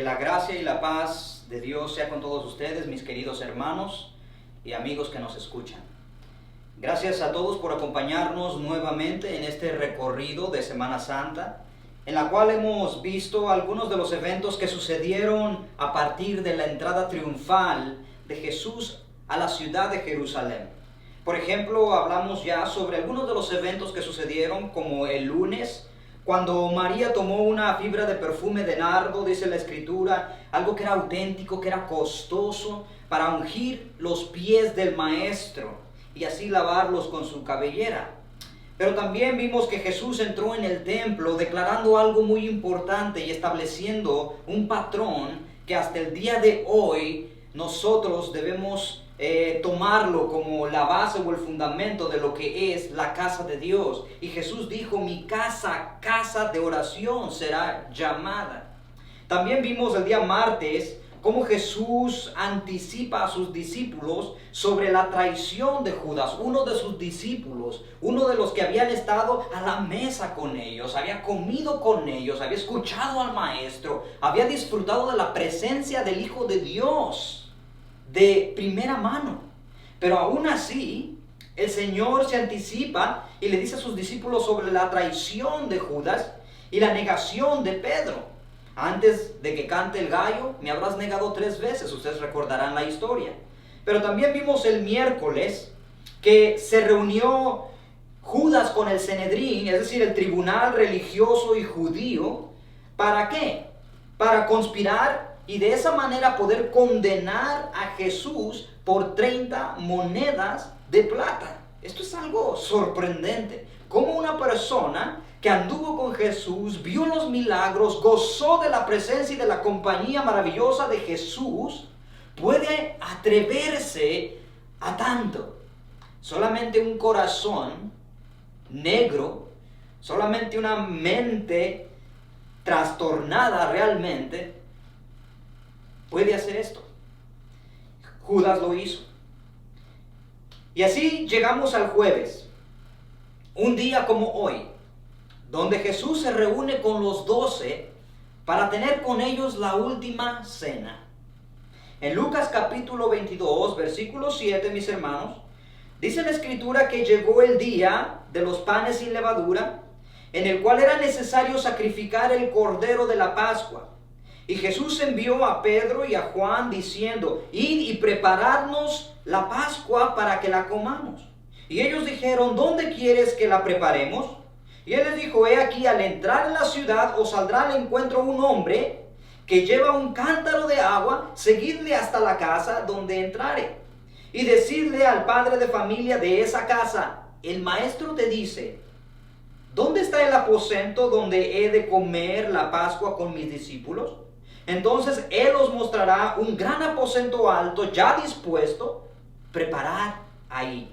la gracia y la paz de Dios sea con todos ustedes, mis queridos hermanos y amigos que nos escuchan. Gracias a todos por acompañarnos nuevamente en este recorrido de Semana Santa, en la cual hemos visto algunos de los eventos que sucedieron a partir de la entrada triunfal de Jesús a la ciudad de Jerusalén. Por ejemplo, hablamos ya sobre algunos de los eventos que sucedieron, como el lunes, cuando María tomó una fibra de perfume de nardo, dice la Escritura, algo que era auténtico, que era costoso, para ungir los pies del Maestro y así lavarlos con su cabellera. Pero también vimos que Jesús entró en el templo declarando algo muy importante y estableciendo un patrón que hasta el día de hoy nosotros debemos tomarlo como la base o el fundamento de lo que es la casa de Dios. Y Jesús dijo: mi casa, casa de oración será llamada. También vimos el día martes cómo Jesús anticipa a sus discípulos sobre la traición de Judas, uno de sus discípulos, uno de los que habían estado a la mesa con ellos, había comido con ellos, había escuchado al Maestro, había disfrutado de la presencia del Hijo de Dios de primera mano. Pero aún así, el Señor se anticipa y le dice a sus discípulos sobre la traición de Judas y la negación de Pedro. Antes de que cante el gallo, me habrás negado 3 veces. Ustedes recordarán la historia. Pero también vimos el miércoles que se reunió Judas con el Sanedrín, es decir, el tribunal religioso y judío. ¿Para qué? Para conspirar y de esa manera poder condenar a Jesús por 30 monedas de plata. Esto es algo sorprendente. Cómo una persona que anduvo con Jesús, vio los milagros, gozó de la presencia y de la compañía maravillosa de Jesús, puede atreverse a tanto. Solamente un corazón negro, solamente una mente trastornada realmente puede hacer esto. Judas lo hizo. Y así llegamos al jueves, un día como hoy, donde Jesús se reúne con los 12 para tener con ellos la última cena. En Lucas capítulo 22, versículo 7, mis hermanos, dice la Escritura que llegó el día de los panes sin levadura, en el cual era necesario sacrificar el cordero de la Pascua. Y Jesús envió a Pedro y a Juan diciendo: id y prepararnos la Pascua para que la comamos. Y ellos dijeron: ¿dónde quieres que la preparemos? Y él les dijo: he aquí, al entrar en la ciudad os saldrá al encuentro un hombre que lleva un cántaro de agua, seguidle hasta la casa donde entrare. Y decidle al padre de familia de esa casa: el maestro te dice, ¿dónde está el aposento donde he de comer la Pascua con mis discípulos? Entonces él os mostrará un gran aposento alto, ya dispuesto, preparad ahí.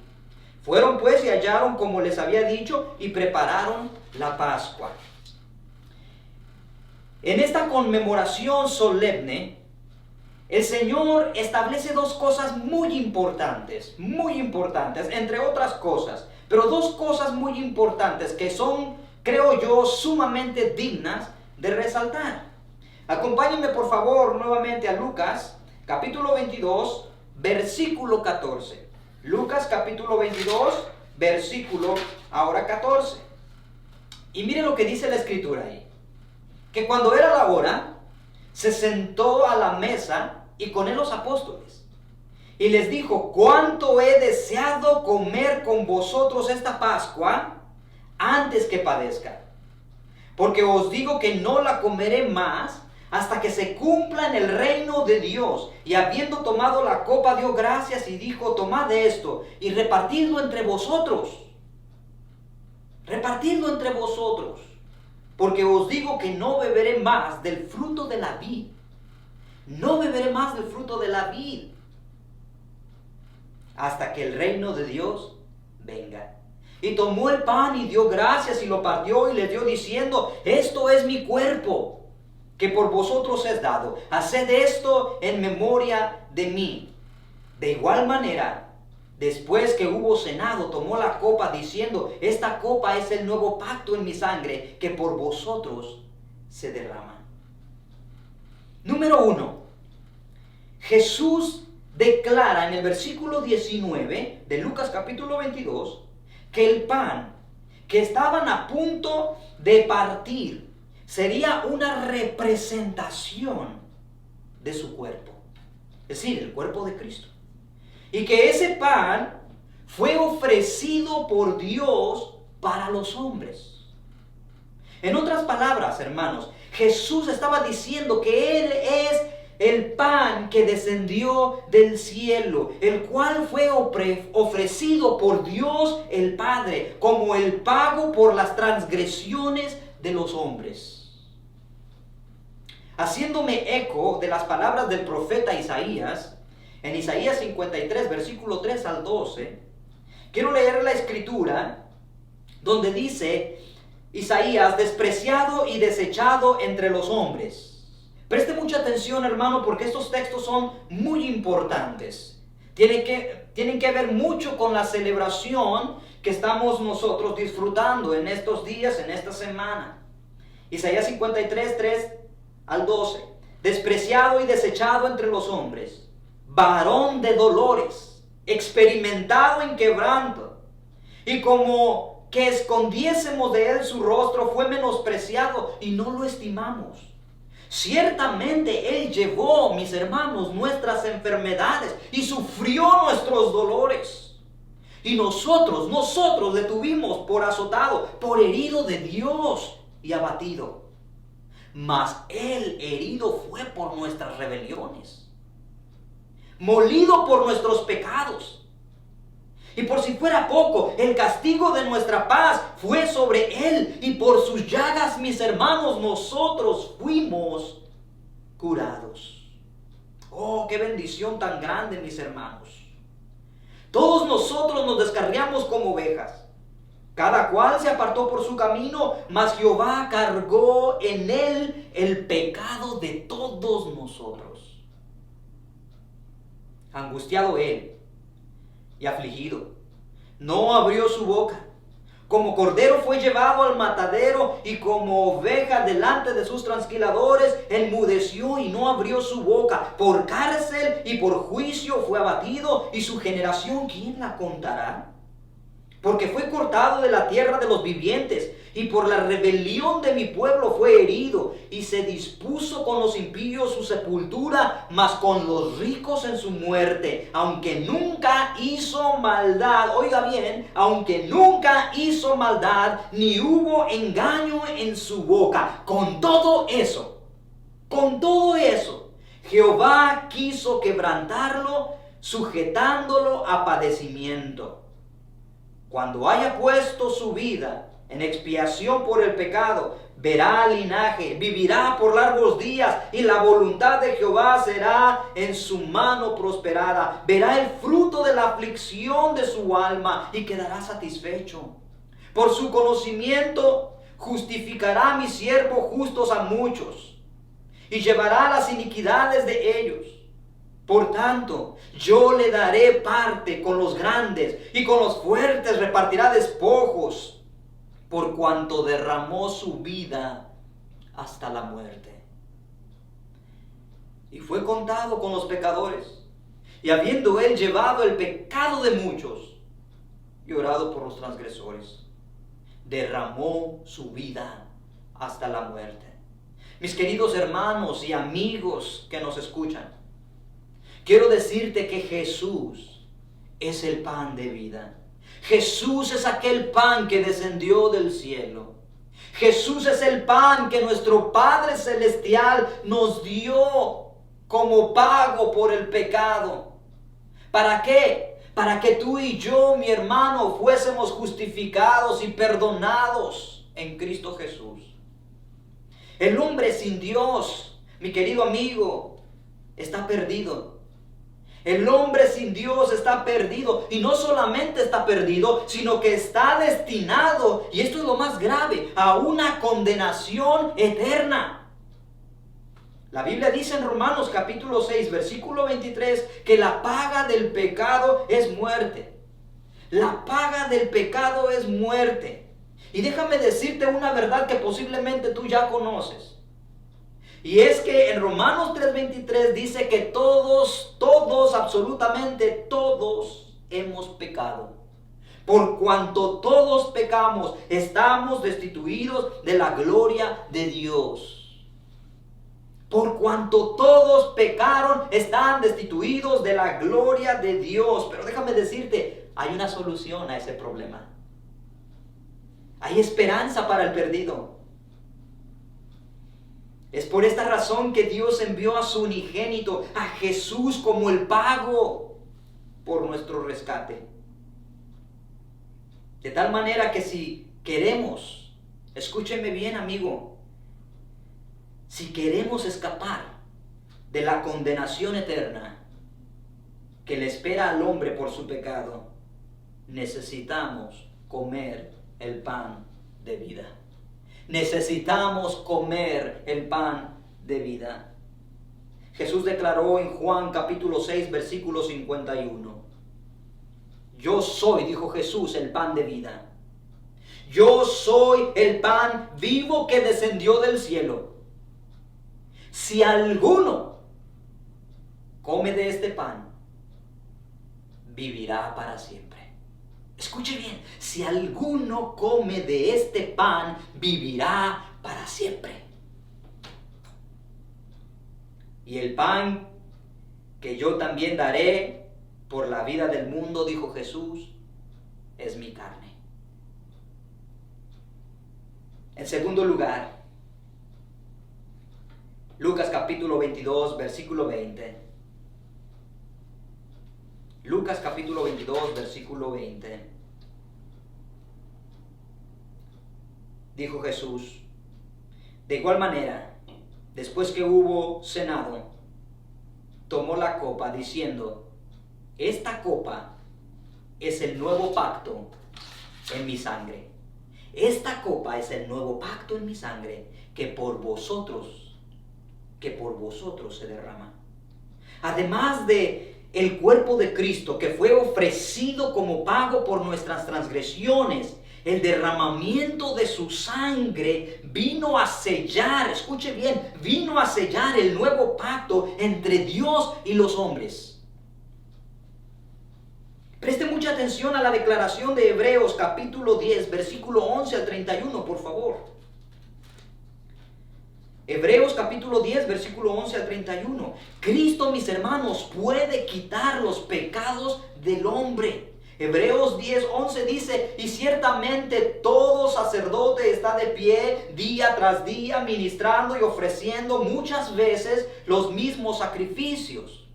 Fueron pues y hallaron como les había dicho y prepararon la Pascua. En esta conmemoración solemne, el Señor establece 2 cosas muy importantes, entre otras cosas, pero 2 cosas muy importantes que son, creo yo, sumamente dignas de resaltar. Acompáñenme por favor nuevamente a Lucas, capítulo 22, versículo 14. Lucas capítulo 22, versículo ahora 14. Y miren lo que dice la Escritura ahí. Que cuando era la hora, se sentó a la mesa y con él los apóstoles. Y les dijo: cuánto he deseado comer con vosotros esta Pascua antes que padezca. Porque os digo que no la comeré más hasta que se cumpla en el reino de Dios. Y habiendo tomado la copa, dio gracias y dijo: tomad esto y repartidlo entre vosotros. Repartidlo entre vosotros. Porque os digo que no beberé más del fruto de la vid. No beberé más del fruto de la vid hasta que el reino de Dios venga. Y tomó el pan y dio gracias y lo partió y les dio diciendo: esto es mi cuerpo, que por vosotros es dado. Haced esto en memoria de mí. De igual manera, después que hubo cenado, tomó la copa diciendo: esta copa es el nuevo pacto en mi sangre, que por vosotros se derrama. Número 1. Jesús declara en el versículo 19 de Lucas capítulo 22 que el pan que estaban a punto de partir sería una representación de su cuerpo, es decir, el cuerpo de Cristo. Y que ese pan fue ofrecido por Dios para los hombres. En otras palabras, hermanos, Jesús estaba diciendo que Él es el pan que descendió del cielo, el cual fue ofrecido por Dios el Padre como el pago por las transgresiones de los hombres. Haciéndome eco de las palabras del profeta Isaías, en Isaías 53, versículo 3 al 12, quiero leer la escritura donde dice Isaías: despreciado y desechado entre los hombres. Preste mucha atención, hermano, porque estos textos son muy importantes. Tienen que ver mucho con la celebración que estamos nosotros disfrutando en estos días, en esta semana. Isaías 53, 3 al 12. Despreciado y desechado entre los hombres, varón de dolores, experimentado en quebranto, y como que escondiésemos de él su rostro, fue menospreciado y no lo estimamos. Ciertamente Él llevó, mis hermanos, nuestras enfermedades y sufrió nuestros dolores. Y nosotros le tuvimos por azotado, por herido de Dios y abatido. Mas Él herido fue por nuestras rebeliones, molido por nuestros pecados. Y por si fuera poco, el castigo de nuestra paz fue sobre Él, y por sus llagas, mis hermanos, nosotros fuimos curados. Oh, qué bendición tan grande, mis hermanos. Todos nosotros nos descarriamos como ovejas. Cada cual se apartó por su camino, mas Jehová cargó en él el pecado de todos nosotros. Angustiado él y afligido, no abrió su boca. Como cordero fue llevado al matadero, y como oveja delante de sus trasquiladores, enmudeció y no abrió su boca. Por cárcel y por juicio fue abatido, y su generación, ¿quién la contará? Porque fue cortado de la tierra de los vivientes, y por la rebelión de mi pueblo fue herido, y se dispuso con los impíos su sepultura, mas con los ricos en su muerte, aunque nunca hizo maldad. Oiga bien, aunque nunca hizo maldad, ni hubo engaño en su boca. Con todo eso, Jehová quiso quebrantarlo, sujetándolo a padecimiento. Cuando haya puesto su vida en expiación por el pecado, verá linaje, vivirá por largos días, y la voluntad de Jehová será en su mano prosperada. Verá el fruto de la aflicción de su alma y quedará satisfecho. Por su conocimiento justificará mi siervo justos a muchos, y llevará las iniquidades de ellos. Por tanto, yo le daré parte con los grandes, y con los fuertes repartirá despojos, por cuanto derramó su vida hasta la muerte. Y fue contado con los pecadores, y habiendo él llevado el pecado de muchos, y orado por los transgresores, derramó su vida hasta la muerte. Mis queridos hermanos y amigos que nos escuchan, quiero decirte que Jesús es el pan de vida. Jesús es aquel pan que descendió del cielo. Jesús es el pan que nuestro Padre Celestial nos dio como pago por el pecado. ¿Para qué? Para que tú y yo, mi hermano, fuésemos justificados y perdonados en Cristo Jesús. El hombre sin Dios, mi querido amigo, está perdido. El hombre sin Dios está perdido, y no solamente está perdido, sino que está destinado, y esto es lo más grave, a una condenación eterna. La Biblia dice en Romanos capítulo 6, versículo 23, que la paga del pecado es muerte. La paga del pecado es muerte. Y déjame decirte una verdad que posiblemente tú ya conoces. Y es que en Romanos 3:23 dice que todos, absolutamente todos hemos pecado. Por cuanto todos pecamos, estamos destituidos de la gloria de Dios. Por cuanto todos pecaron, están destituidos de la gloria de Dios. Pero déjame decirte, hay una solución a ese problema. Hay esperanza para el perdido. Es por esta razón que Dios envió a su unigénito, a Jesús, como el pago por nuestro rescate. De tal manera que si queremos, escúcheme bien, amigo, si queremos escapar de la condenación eterna que le espera al hombre por su pecado, necesitamos comer el pan de vida. Necesitamos comer el pan de vida. Jesús declaró en Juan capítulo 6, versículo 51. Yo soy, dijo Jesús, el pan de vida. Yo soy el pan vivo que descendió del cielo. Si alguno come de este pan, vivirá para siempre. Escuche bien, si alguno come de este pan, vivirá para siempre. Y el pan que yo también daré por la vida del mundo, dijo Jesús, es mi carne. En segundo lugar, Lucas capítulo 22, versículo 20. Lucas capítulo 22, versículo 20. Dijo Jesús, de igual manera, después que hubo cenado, tomó la copa diciendo, esta copa es el nuevo pacto en mi sangre. Esta copa es el nuevo pacto en mi sangre que por vosotros se derrama. Además de el cuerpo de Cristo que fue ofrecido como pago por nuestras transgresiones, el derramamiento de su sangre vino a sellar, escuche bien, vino a sellar el nuevo pacto entre Dios y los hombres. Preste mucha atención a la declaración de Hebreos capítulo 10, versículo 11 al 31, por favor. Hebreos capítulo 10, versículo 11 al 31. Cristo, mis hermanos, puede quitar los pecados del hombre. Hebreos 10, 11 dice, y ciertamente todo sacerdote está de pie día tras día ministrando y ofreciendo muchas veces los mismos sacrificios,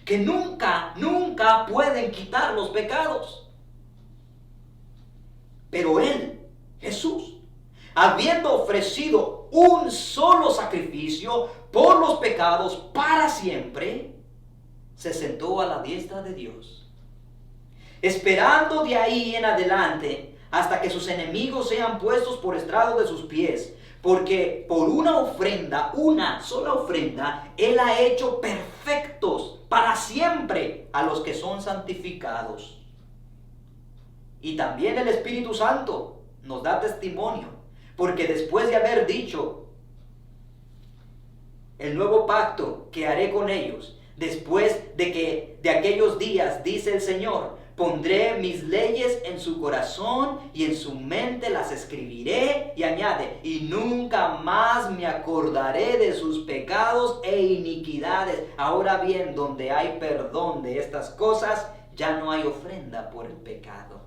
que nunca pueden quitar los pecados. Pero Él, Jesús, habiendo ofrecido un solo sacrificio por los pecados para siempre, se sentó a la diestra de Dios, esperando de ahí en adelante hasta que sus enemigos sean puestos por estrado de sus pies. Porque por una ofrenda, una sola ofrenda, Él ha hecho perfectos para siempre a los que son santificados. Y también el Espíritu Santo nos da testimonio, porque después de haber dicho, el nuevo pacto que haré con ellos, después de aquellos días, dice el Señor, pondré mis leyes en su corazón y en su mente las escribiré, y añade, y nunca más me acordaré de sus pecados e iniquidades. Ahora bien, donde hay perdón de estas cosas, ya no hay ofrenda por el pecado.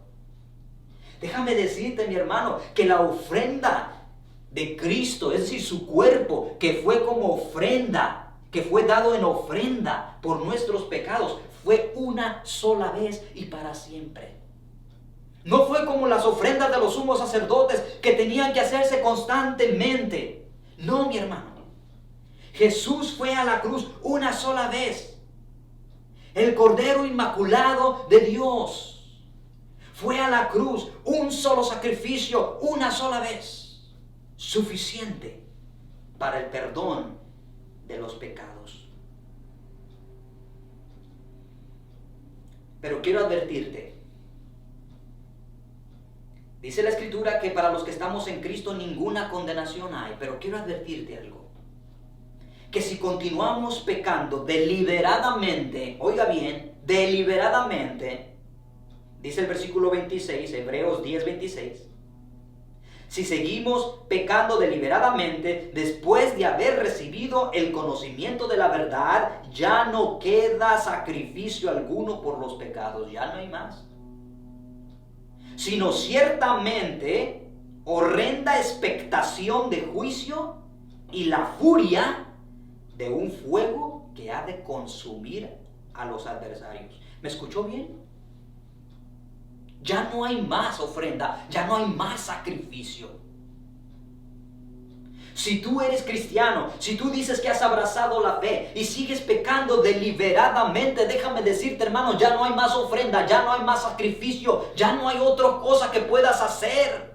Déjame decirte, mi hermano, que la ofrenda de Cristo, es decir, su cuerpo, que fue como ofrenda, que fue dado en ofrenda por nuestros pecados, fue una sola vez y para siempre. No fue como las ofrendas de los sumos sacerdotes que tenían que hacerse constantemente. No, mi hermano. Jesús fue a la cruz una sola vez. El Cordero Inmaculado de Dios fue a la cruz, un solo sacrificio, una sola vez. Suficiente para el perdón de los pecados. Pero quiero advertirte, dice la Escritura que para los que estamos en Cristo ninguna condenación hay, pero quiero advertirte algo. que si continuamos pecando deliberadamente, oiga bien, deliberadamente, dice el versículo 26, Hebreos 10:26, si seguimos pecando deliberadamente después de haber recibido el conocimiento de la verdad, ya no queda sacrificio alguno por los pecados, ya no hay más, sino ciertamente horrenda expectación de juicio y la furia de un fuego que ha de consumir a los adversarios. ¿Me escuchó bien? Ya no hay más ofrenda, ya no hay más sacrificio. Si tú eres cristiano, si tú dices que has abrazado la fe y sigues pecando deliberadamente, déjame decirte, hermano, ya no hay más ofrenda, ya no hay más sacrificio, ya no hay otra cosa que puedas hacer.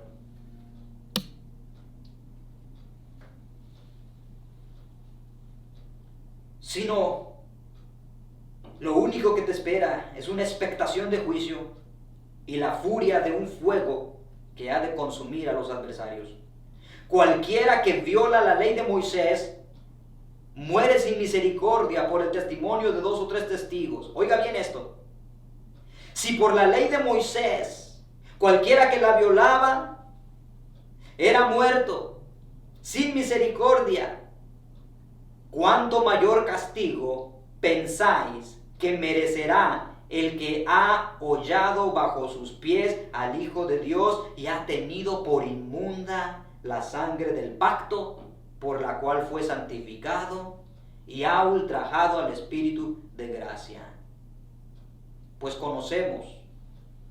Sino, lo único que te espera es una expectación de juicio y la furia de un fuego que ha de consumir a los adversarios. Cualquiera que viola la ley de Moisés muere sin misericordia por el testimonio de 2 o 3 testigos. Oiga bien esto. Si por la ley de Moisés cualquiera que la violaba era muerto sin misericordia, ¿cuánto mayor castigo pensáis que merecerá el que ha hollado bajo sus pies al Hijo de Dios y ha tenido por inmunda la sangre del pacto por la cual fue santificado y ha ultrajado al Espíritu de gracia? Pues conocemos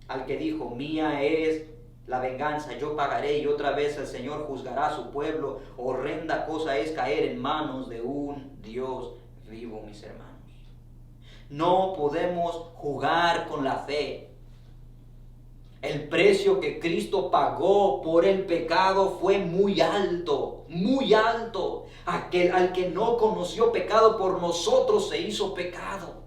al que dijo, mía es la venganza, yo pagaré, y otra vez el Señor juzgará a su pueblo. Horrenda cosa es caer en manos de un Dios vivo, mis hermanos. No podemos jugar con la fe. El precio que Cristo pagó por el pecado fue muy alto, muy alto. Al que no conoció pecado, por nosotros se hizo pecado.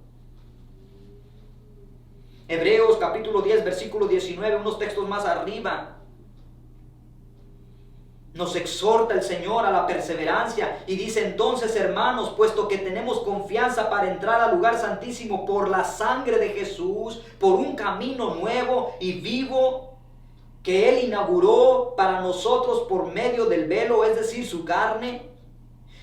Hebreos capítulo 10, versículo 19, unos textos más arriba, nos exhorta el Señor a la perseverancia y dice: entonces, hermanos, puesto que tenemos confianza para entrar al lugar santísimo por la sangre de Jesús, por un camino nuevo y vivo que Él inauguró para nosotros por medio del velo, es decir, su carne,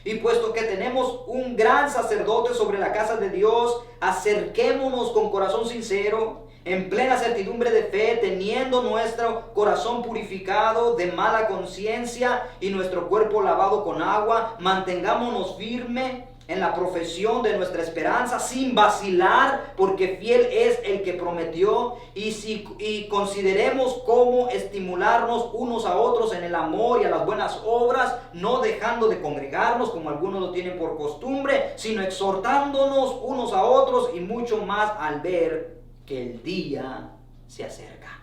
y puesto que tenemos un gran sacerdote sobre la casa de Dios, acerquémonos con corazón sincero, en plena certidumbre de fe, teniendo nuestro corazón purificado de mala conciencia y nuestro cuerpo lavado con agua. Mantengámonos firme en la profesión de nuestra esperanza, sin vacilar, porque fiel es el que prometió. Y consideremos cómo estimularnos unos a otros en el amor y a las buenas obras, no dejando de congregarnos como algunos lo tienen por costumbre, sino exhortándonos unos a otros, y mucho más al ver que el día se acerca.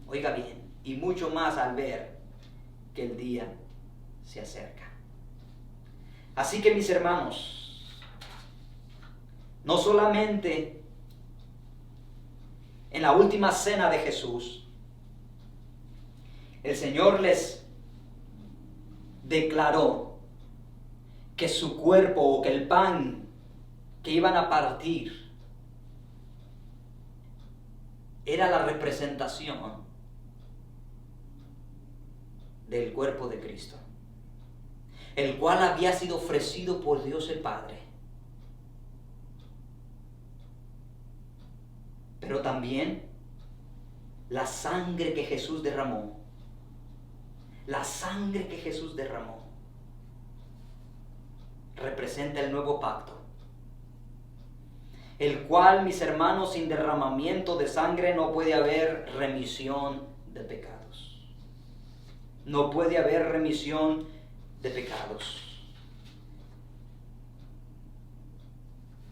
Oiga bien, y mucho más al ver que el día se acerca. Así que, mis hermanos, no solamente en la última cena de Jesús, el Señor les declaró que su cuerpo, o que el pan que iban a partir, era la representación del cuerpo de Cristo, el cual había sido ofrecido por Dios el Padre. Pero también la sangre que Jesús derramó, la sangre que Jesús derramó, representa el nuevo pacto, el cual, mis hermanos, sin derramamiento de sangre no puede haber remisión de pecados. No puede haber remisión de pecados.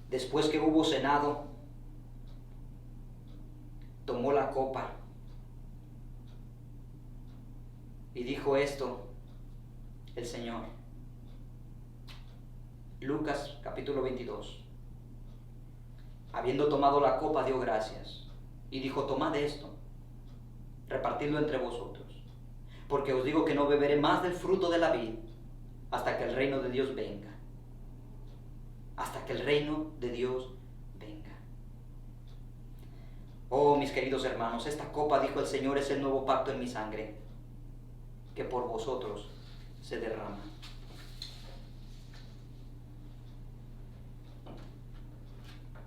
Después que hubo cenado, tomó la copa y dijo esto el Señor. Lucas capítulo 22. Habiendo tomado la copa, dio gracias y dijo: tomad esto, repartidlo entre vosotros, porque os digo que no beberé más del fruto de la vid hasta que el reino de Dios venga. hasta que el reino de Dios venga. Oh, mis queridos hermanos, esta copa, dijo el Señor, es el nuevo pacto en mi sangre, que por vosotros se derrama.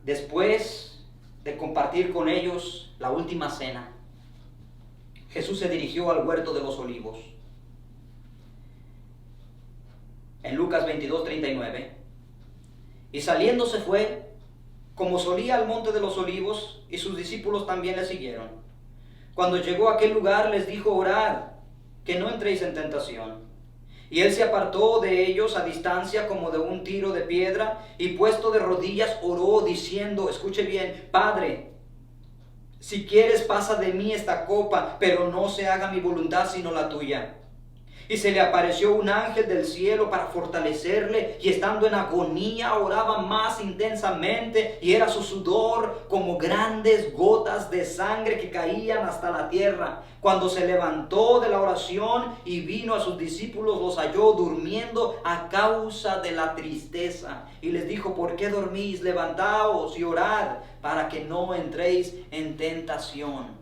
Después de compartir con ellos la última cena, Jesús se dirigió al huerto de los olivos. En Lucas 22:39, y saliendo se fue, como solía, al monte de los olivos, y sus discípulos también le siguieron. Cuando llegó a aquel lugar les dijo: orad, que no entréis en tentación. Y él se apartó de ellos a distancia como de un tiro de piedra, y puesto de rodillas oró diciendo, escuche bien: Padre, si quieres pasa de mí esta copa, pero no se haga mi voluntad sino la tuya. Y se le apareció un ángel del cielo para fortalecerle, y estando en agonía oraba más intensamente, y era su sudor como grandes gotas de sangre que caían hasta la tierra. Cuando se levantó de la oración y vino a sus discípulos, los halló durmiendo a causa de la tristeza. Y les dijo: ¿por qué dormís? Levantaos y orad, para que no entréis en tentación.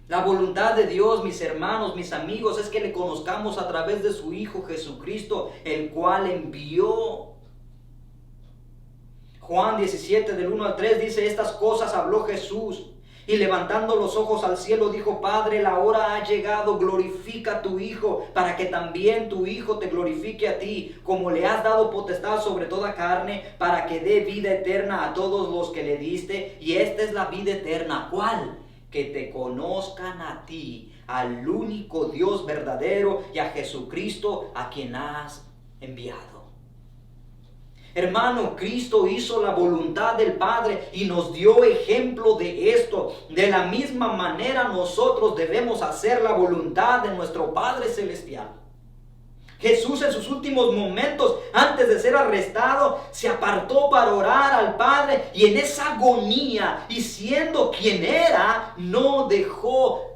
La voluntad de Dios, mis hermanos, mis amigos, es que le conozcamos a través de su Hijo Jesucristo, el cual envió. Juan 17, del 1 al 3 dice: estas cosas habló Jesús, y levantando los ojos al cielo dijo: Padre, la hora ha llegado, glorifica a tu Hijo, para que también tu Hijo te glorifique a ti, como le has dado potestad sobre toda carne, para que dé vida eterna a todos los que le diste. Y esta es la vida eterna, ¿cuál? Que te conozcan a ti, al único Dios verdadero, y a Jesucristo a quien has enviado. Hermano, Cristo hizo la voluntad del Padre y nos dio ejemplo de esto. De la misma manera nosotros debemos hacer la voluntad de nuestro Padre Celestial. Jesús en sus últimos momentos, antes de ser arrestado, se apartó para orar al Padre, y en esa agonía, y siendo quien era, no dejó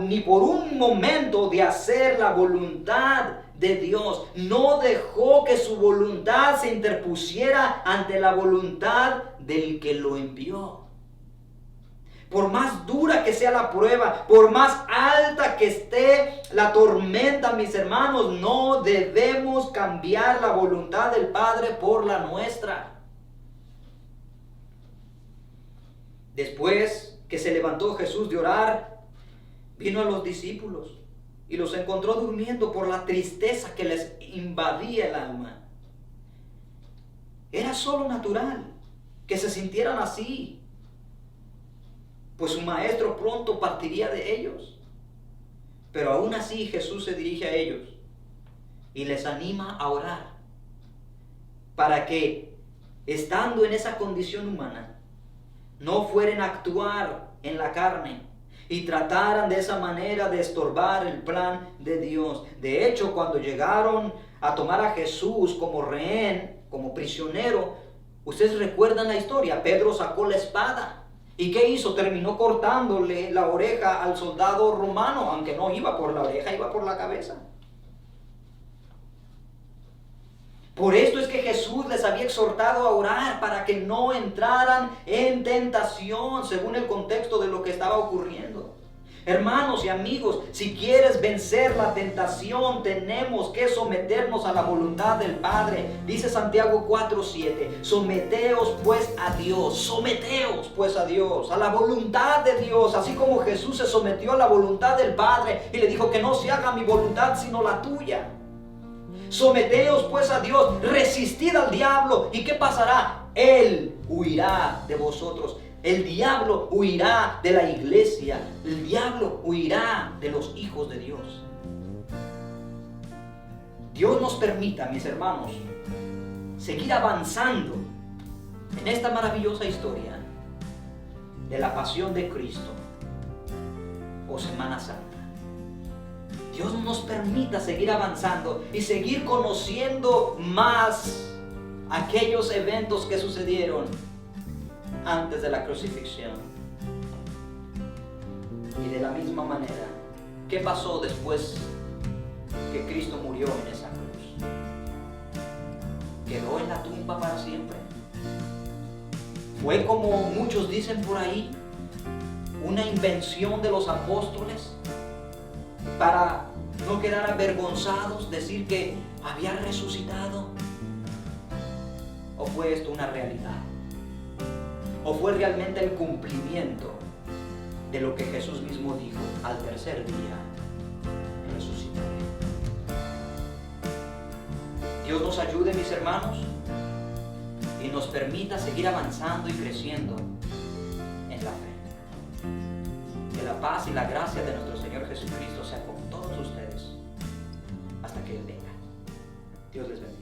ni por un momento de hacer la voluntad de Dios. No dejó que su voluntad se interpusiera ante la voluntad del que lo envió. Por más dura que sea la prueba, por más alta que esté la tormenta, mis hermanos, no debemos cambiar la voluntad del Padre por la nuestra. Después que se levantó Jesús de orar, vino a los discípulos y los encontró durmiendo por la tristeza que les invadía el alma. Era solo natural que se sintieran así, pues su maestro pronto partiría de ellos. Pero aún así Jesús se dirige a ellos y les anima a orar, para que, estando en esa condición humana, no fueren a actuar en la carne y trataran de esa manera de estorbar el plan de Dios. De hecho, cuando llegaron a tomar a Jesús como rehén, como prisionero, ustedes recuerdan la historia. Pedro sacó la espada. ¿Y qué hizo? Terminó cortándole la oreja al soldado romano, aunque no iba por la oreja, iba por la cabeza. Por esto es que Jesús les había exhortado a orar para que no entraran en tentación, según el contexto de lo que estaba ocurriendo. Hermanos y amigos, si quieres vencer la tentación, tenemos que someternos a la voluntad del Padre. Dice Santiago 4:7, someteos pues a Dios, a la voluntad de Dios, así como Jesús se sometió a la voluntad del Padre y le dijo: que no se haga mi voluntad sino la tuya. Someteos pues a Dios, resistid al diablo, ¿y qué pasará? Él huirá de vosotros. El diablo huirá de la iglesia. El diablo huirá de los hijos de Dios. Dios nos permita, mis hermanos, seguir avanzando en esta maravillosa historia de la pasión de Cristo o Semana Santa. Dios nos permita seguir avanzando y seguir conociendo más aquellos eventos que sucedieron antes de la crucifixión. Y de la misma manera, ¿qué pasó después que Cristo murió en esa cruz? quedó en la tumba para siempre. Fue, como muchos dicen por ahí, una invención de los apóstoles para no quedar avergonzados, decir que había resucitado. ¿O fue esto una realidad? ¿O fue realmente el cumplimiento de lo que Jesús mismo dijo: al tercer día resucitaré? Dios nos ayude, mis hermanos, y nos permita seguir avanzando y creciendo en la fe. Que la paz y la gracia de nuestro Señor Jesucristo sea con todos ustedes hasta que Él venga. Dios les bendiga.